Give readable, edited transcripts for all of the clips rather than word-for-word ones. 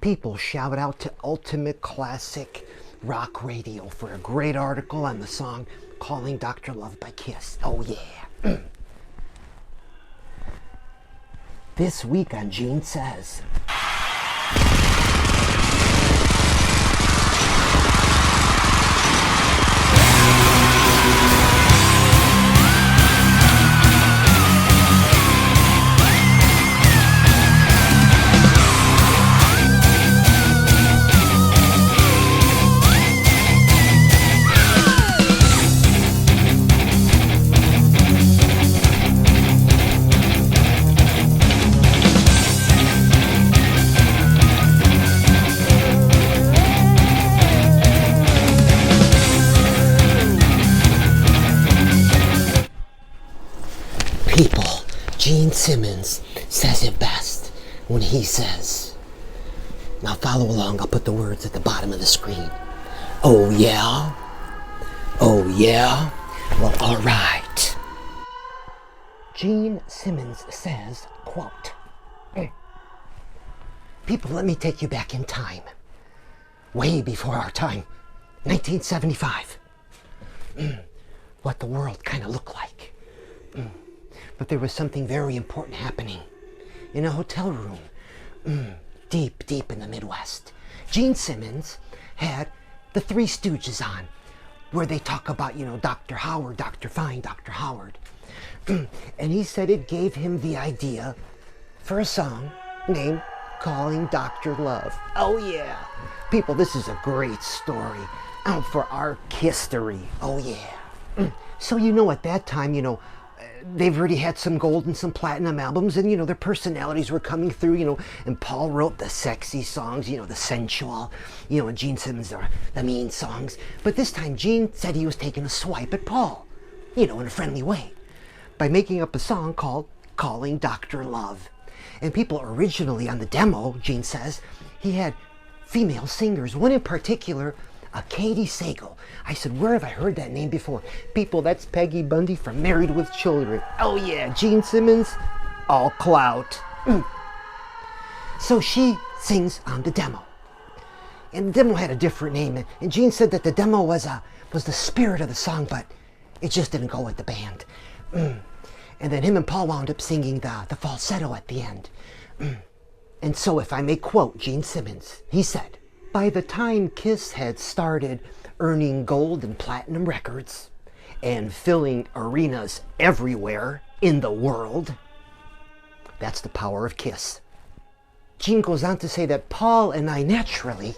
People, shout out to Ultimate Classic Rock Radio for a great article on the song Calling Dr. Love by Kiss. Oh yeah. This week on Gene Says. People, Gene Simmons says it best when he says, now follow along, I'll put the words at the bottom of the screen. Oh yeah? Oh yeah? Well, all right. Gene Simmons says, quote, people, let me take you back in time. Way before our time. 1975. What the world kind of looked like. But there was something very important happening in a hotel room, deep in the Midwest. Gene Simmons had the Three Stooges on, where they talk about, Dr. Howard, Dr. Fine, Dr. Howard. And he said it gave him the idea for a song named Calling Dr. Love. Oh yeah. People, this is a great story for our history. Oh yeah. So at that time, they've already had some gold and some platinum albums, and their personalities were coming through, and Paul wrote the sexy songs, the sensual, and Gene Simmons the mean songs. But this time Gene said he was taking a swipe at Paul, in a friendly way, by making up a song called Calling Dr. Love. And people, originally on the demo, Gene says, he had female singers, one in particular, a Katie Sagal. I said, where have I heard that name before? People, that's Peggy Bundy from Married with Children. Oh yeah, Gene Simmons, all clout. So she sings on the demo. And the demo had a different name. And Gene said that the demo was the spirit of the song, but it just didn't go with the band. And then him and Paul wound up singing the falsetto at the end. And so if I may quote Gene Simmons, he said, by the time Kiss had started earning gold and platinum records and filling arenas everywhere in the world, that's the power of Kiss. Gene goes on to say that Paul and I naturally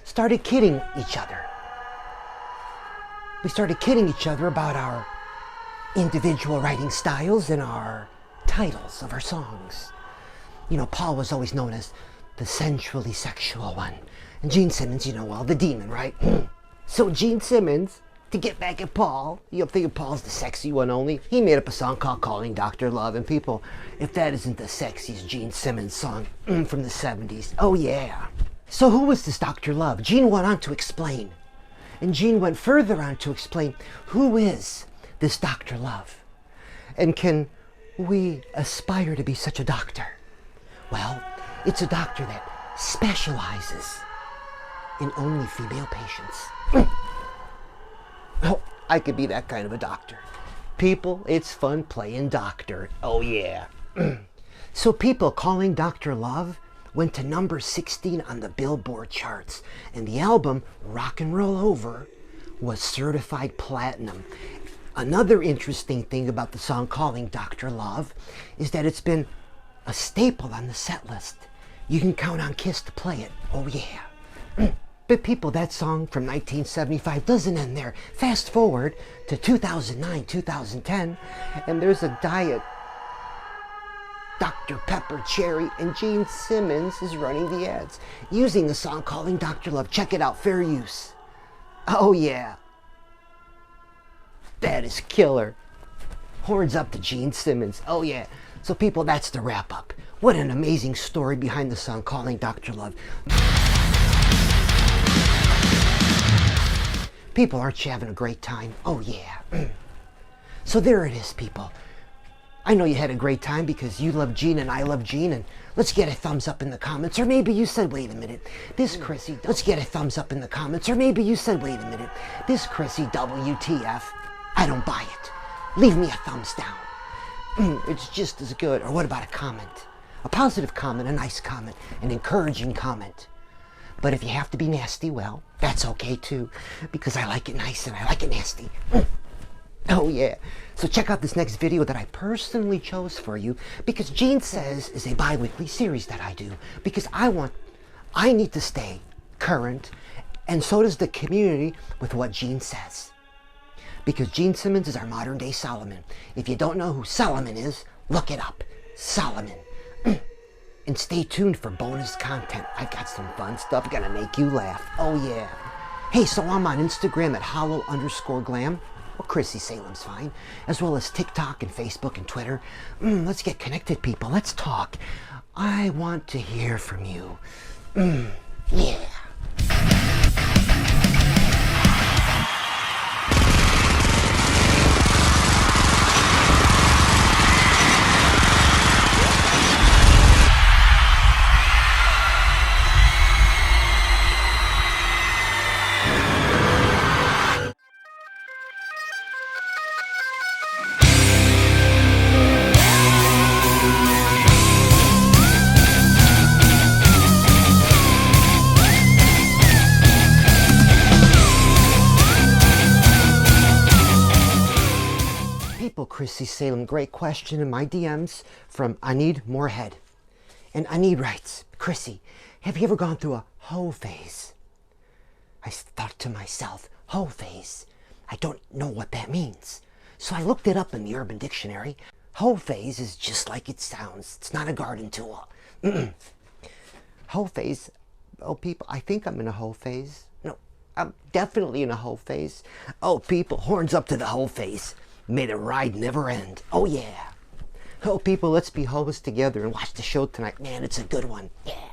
started kidding each other. We started kidding each other about our individual writing styles and our titles of our songs. Paul was always known as the sensually sexual one. And Gene Simmons, the demon, right? So Gene Simmons, to get back at Paul, you think Paul's the sexy one only, he made up a song called Calling Dr. Love. And people, if that isn't the sexiest Gene Simmons song from the 70s, oh yeah. So who was this Dr. Love? Gene went on to explain. And Gene went further on to explain, who is this Dr. Love? And can we aspire to be such a doctor? Well, it's a doctor that specializes in only female patients. Oh, I could be that kind of a doctor. People, it's fun playing doctor. Oh yeah. So people, Calling Dr. Love went to number 16 on the Billboard charts. And the album, Rock and Roll Over, was certified platinum. Another interesting thing about the song Calling Dr. Love is that it's been a staple on the set list. You can count on Kiss to play it. Oh yeah. But people, that song from 1975 doesn't end there. Fast forward to 2009, 2010, and there's a Diet Dr. Pepper Cherry, and Gene Simmons is running the ads using the song Calling Dr. Love. Check it out, fair use. Oh yeah. That is killer. Horns up to Gene Simmons. Oh yeah. So people, that's the wrap up. What an amazing story behind the song Calling Dr. Love. People, aren't you having a great time? Oh yeah. So there it is, people. I know you had a great time because you love Gene and I love Gene, and let's get a thumbs up in the comments. Or maybe you said, wait a minute, this Chrissy, let's get a thumbs up in the comments. Or maybe you said, wait a minute, this Chrissy WTF, I don't buy it. Leave me a thumbs down. It's just as good. Or what about a comment? A positive comment, a nice comment, an encouraging comment. But if you have to be nasty, well, that's okay too, because I like it nice and I like it nasty. Oh yeah. So check out this next video that I personally chose for you because Gene Says is a bi-weekly series that I do because I need to stay current, and so does the community with what Gene says. Because Gene Simmons is our modern day Solomon. If you don't know who Solomon is, look it up. Solomon. And stay tuned for bonus content. I've got some fun stuff gonna make you laugh. Oh yeah. Hey, so I'm on Instagram at hollow_glam. Or Chrissy Salem's fine. As well as TikTok and Facebook and Twitter. Let's get connected, people. Let's talk. I want to hear from you. Yeah. Chrissy Salem, great question in my DMs from I Need More Head. And I Need writes, Chrissy, have you ever gone through a hoe phase? I thought to myself, hoe phase? I don't know what that means. So I looked it up in the Urban Dictionary. Hoe phase is just like it sounds. It's not a garden tool. Hoe phase, oh people, I think I'm in a hoe phase. No, I'm definitely in a hoe phase. Oh people, horns up to the hoe phase. May the ride never end. Oh yeah. Oh people, let's be hoes together and watch the show tonight. Man, it's a good one. Yeah.